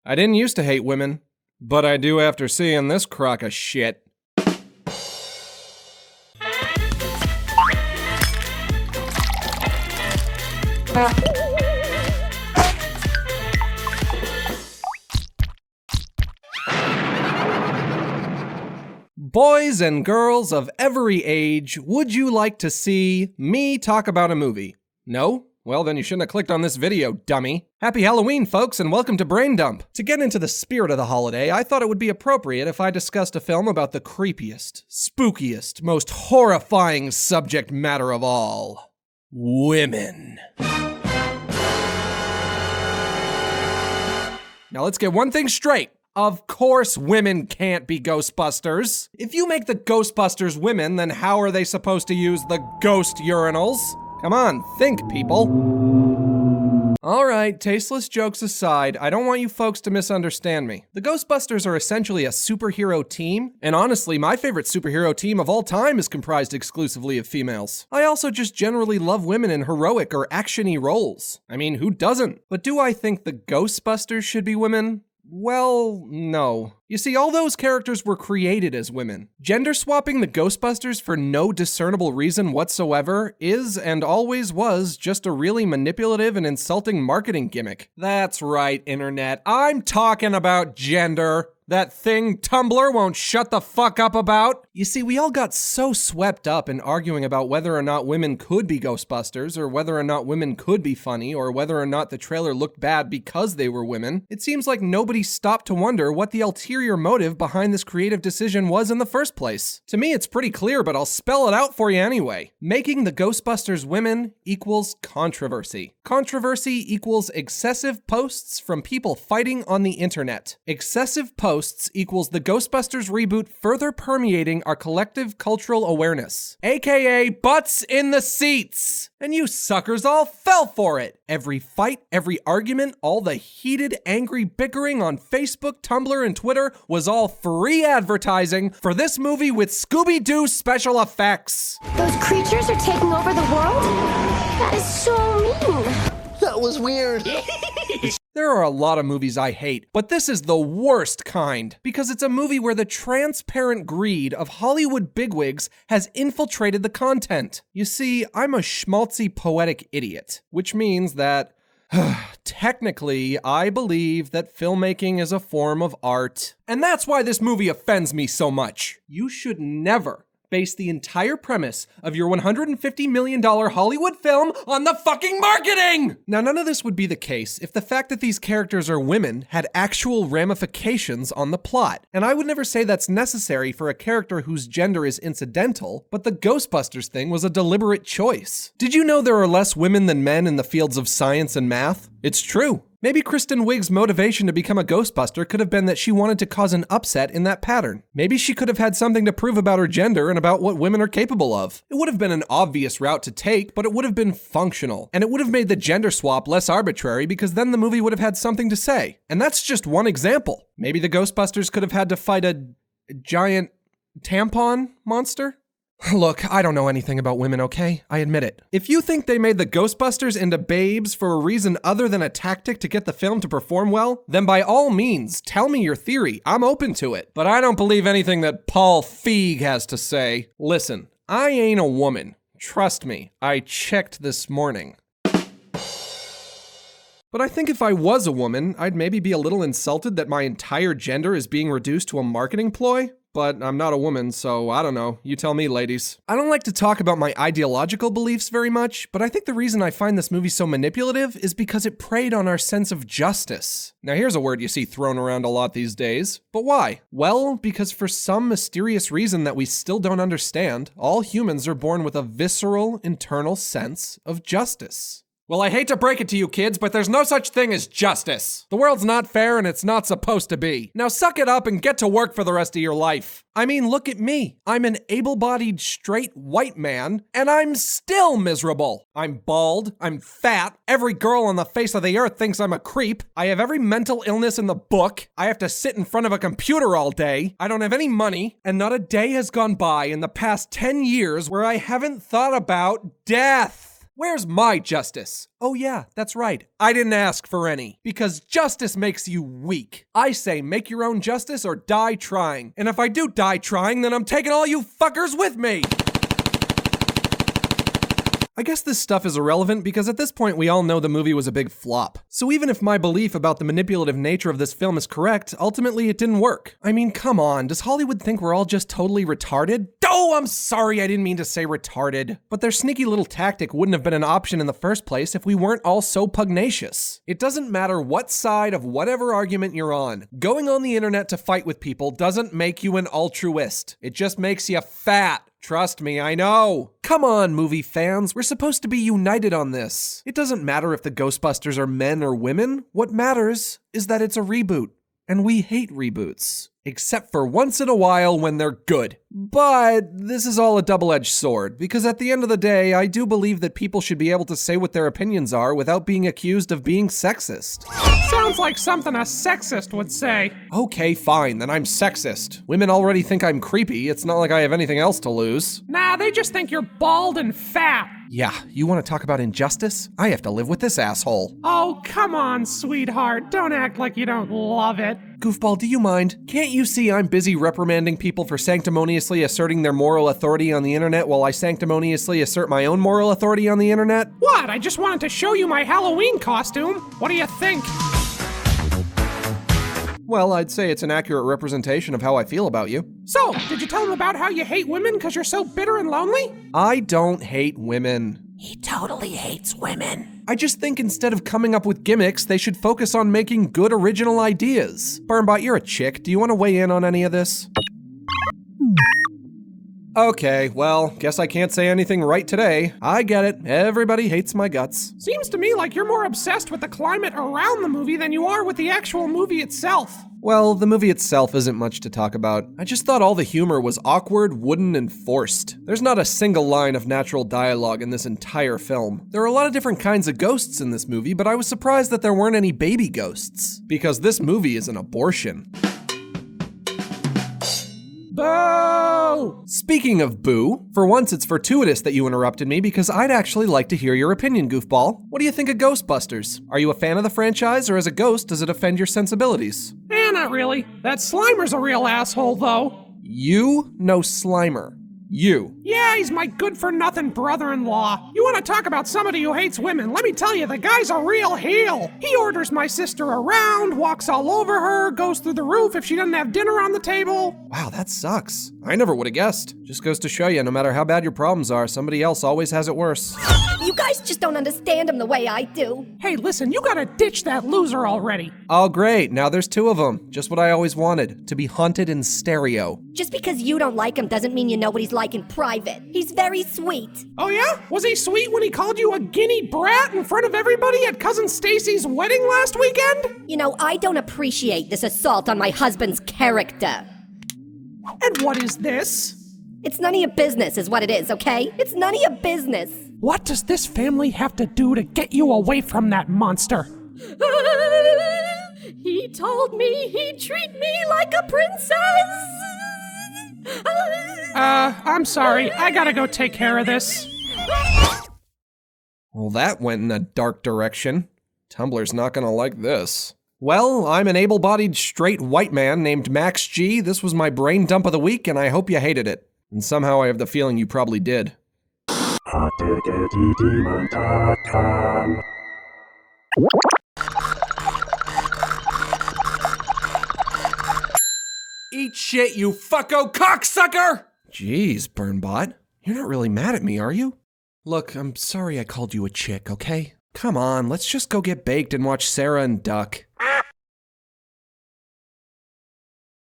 I didn't used to hate women, but I do after seeing this crock of shit. Boys and girls of every age, would you like to see me talk about a movie? No? Well, then you shouldn't have clicked on this video, dummy. Happy Halloween, folks, and welcome to Brain Dump. To get into the spirit of the holiday, I thought it would be appropriate if I discussed a film about the creepiest, spookiest, most horrifying subject matter of all. Women. Now let's get one thing straight. Of course women can't be Ghostbusters. If you make the Ghostbusters women, then how are they supposed to use the ghost urinals? Come on, think, people. Alright, tasteless jokes aside, I don't want you folks to misunderstand me. The Ghostbusters are essentially a superhero team, and honestly, my favorite superhero team of all time is comprised exclusively of females. I also just generally love women in heroic or action-y roles. I mean, who doesn't? But do I think the Ghostbusters should be women? Well, no. You see, all those characters were created as women. Gender swapping the Ghostbusters for no discernible reason whatsoever is and always was just a really manipulative and insulting marketing gimmick. That's right, internet. I'm talking about gender. That thing Tumblr won't shut the fuck up about. You see, we all got so swept up in arguing about whether or not women could be Ghostbusters, or whether or not women could be funny, or whether or not the trailer looked bad because they were women. It seems like nobody stopped to wonder what the ulterior motive behind this creative decision was in the first place. To me, it's pretty clear, but I'll spell it out for you anyway. Making the Ghostbusters women equals controversy. Controversy equals excessive posts from people fighting on the internet. Excessive posts equals the Ghostbusters reboot further permeating our collective cultural awareness. AKA butts in the seats! And you suckers all fell for it! Every fight, every argument, all the heated, angry bickering on Facebook, Tumblr, and Twitter was all free advertising for this movie with Scooby-Doo special effects. Those creatures are taking over the world? That is so mean. That was weird. There are a lot of movies I hate, but this is the worst kind, because it's a movie where the transparent greed of Hollywood bigwigs has infiltrated the content. You see, I'm a schmaltzy poetic idiot, which means that technically, I believe that filmmaking is a form of art. And that's why this movie offends me so much. You should never base the entire premise of your $150 million Hollywood film on the fucking marketing! Now, none of this would be the case if the fact that these characters are women had actual ramifications on the plot. And I would never say that's necessary for a character whose gender is incidental, but the Ghostbusters thing was a deliberate choice. Did you know there are less women than men in the fields of science and math? It's true. Maybe Kristen Wiig's motivation to become a Ghostbuster could have been that she wanted to cause an upset in that pattern. Maybe she could have had something to prove about her gender and about what women are capable of. It would have been an obvious route to take, but it would have been functional. And it would have made the gender swap less arbitrary because then the movie would have had something to say. And that's just one example. Maybe the Ghostbusters could have had to fight a giant tampon monster? Look, I don't know anything about women, okay? I admit it. If you think they made the Ghostbusters into babes for a reason other than a tactic to get the film to perform well, then by all means, tell me your theory. I'm open to it. But I don't believe anything that Paul Feig has to say. Listen, I ain't a woman. Trust me, I checked this morning. But I think if I was a woman, I'd maybe be a little insulted that my entire gender is being reduced to a marketing ploy. But I'm not a woman, so I don't know. You tell me, ladies. I don't like to talk about my ideological beliefs very much, but I think the reason I find this movie so manipulative is because it preyed on our sense of justice. Now here's a word you see thrown around a lot these days. But why? Well, because for some mysterious reason that we still don't understand, all humans are born with a visceral, internal sense of justice. Well, I hate to break it to you kids, but there's no such thing as justice. The world's not fair and it's not supposed to be. Now suck it up and get to work for the rest of your life. I mean, look at me. I'm an able-bodied, straight, white man, and I'm still miserable. I'm bald, I'm fat, every girl on the face of the earth thinks I'm a creep, I have every mental illness in the book, I have to sit in front of a computer all day, I don't have any money, and not a day has gone by in the past 10 years where I haven't thought about death. Where's my justice? Oh yeah, that's right. I didn't ask for any. Because justice makes you weak. I say make your own justice or die trying. And if I do die trying, then I'm taking all you fuckers with me! I guess this stuff is irrelevant because at this point we all know the movie was a big flop. So even if my belief about the manipulative nature of this film is correct, ultimately it didn't work. I mean, come on, does Hollywood think we're all just totally retarded? Oh, I'm sorry, I didn't mean to say retarded. But their sneaky little tactic wouldn't have been an option in the first place if we weren't all so pugnacious. It doesn't matter what side of whatever argument you're on. Going on the internet to fight with people doesn't make you an altruist. It just makes you fat. Trust me, I know. Come on, movie fans, we're supposed to be united on this. It doesn't matter if the Ghostbusters are men or women. What matters is that it's a reboot. And we hate reboots. Except for once in a while when they're good. But this is all a double-edged sword, because at the end of the day, I do believe that people should be able to say what their opinions are without being accused of being sexist. Sounds like something a sexist would say. Okay, fine, then I'm sexist. Women already think I'm creepy, it's not like I have anything else to lose. Nah, they just think you're bald and fat. Yeah, you want to talk about injustice? I have to live with this asshole. Oh, come on, sweetheart. Don't act like you don't love it. Goofball, do you mind? Can't you see I'm busy reprimanding people for sanctimoniously asserting their moral authority on the internet while I sanctimoniously assert my own moral authority on the internet? What? I just wanted to show you my Halloween costume. What do you think? Well, I'd say it's an accurate representation of how I feel about you. So, did you tell him about how you hate women because you're so bitter and lonely? I don't hate women. He totally hates women. I just think instead of coming up with gimmicks, they should focus on making good original ideas. Burnbot, you're a chick. Do you want to weigh in on any of this? Okay, well, guess I can't say anything right today. I get it. Everybody hates my guts. Seems to me like you're more obsessed with the climate around the movie than you are with the actual movie itself. Well, the movie itself isn't much to talk about. I just thought all the humor was awkward, wooden, and forced. There's not a single line of natural dialogue in this entire film. There are a lot of different kinds of ghosts in this movie, but I was surprised that there weren't any baby ghosts. Because this movie is an abortion. Boo! Speaking of boo, for once it's fortuitous that you interrupted me because I'd actually like to hear your opinion, goofball. What do you think of Ghostbusters? Are you a fan of the franchise, or as a ghost, does it offend your sensibilities? Not really. That Slimer's a real asshole, though. You know Slimer. You. Yeah, he's my good-for-nothing brother-in-law. You want to talk about somebody who hates women? Let me tell you, the guy's a real heel. He orders my sister around, walks all over her, goes through the roof if she doesn't have dinner on the table. Wow, that sucks. I never would have guessed. Just goes to show you, no matter how bad your problems are, somebody else always has it worse. You guys just don't understand him the way I do. Hey, listen, you gotta ditch that loser already. Oh, great. Now there's two of them. Just what I always wanted. To be haunted in stereo. Just because you don't like him doesn't mean you know what he's like in private. He's very sweet. Oh yeah? Was he sweet when he called you a guinea brat in front of everybody at Cousin Stacy's wedding last weekend? You know, I don't appreciate this assault on my husband's character. And what is this? It's none of your business is what it is, okay? It's none of your business. What does this family have to do to get you away from that monster? He told me he'd treat me like a princess. I'm sorry. I gotta go take care of this. Well, that went in a dark direction. Tumblr's not gonna like this. Well, I'm an able-bodied straight white man named Max G. This was my brain dump of the week, and I hope you hated it. And somehow I have the feeling you probably did. hotdiggedydemon.com. Eat shit, you fucko cocksucker! Jeez, Burnbot. You're not really mad at me, are you? Look, I'm sorry I called you a chick, okay? Come on, let's just go get baked and watch Sarah and Duck.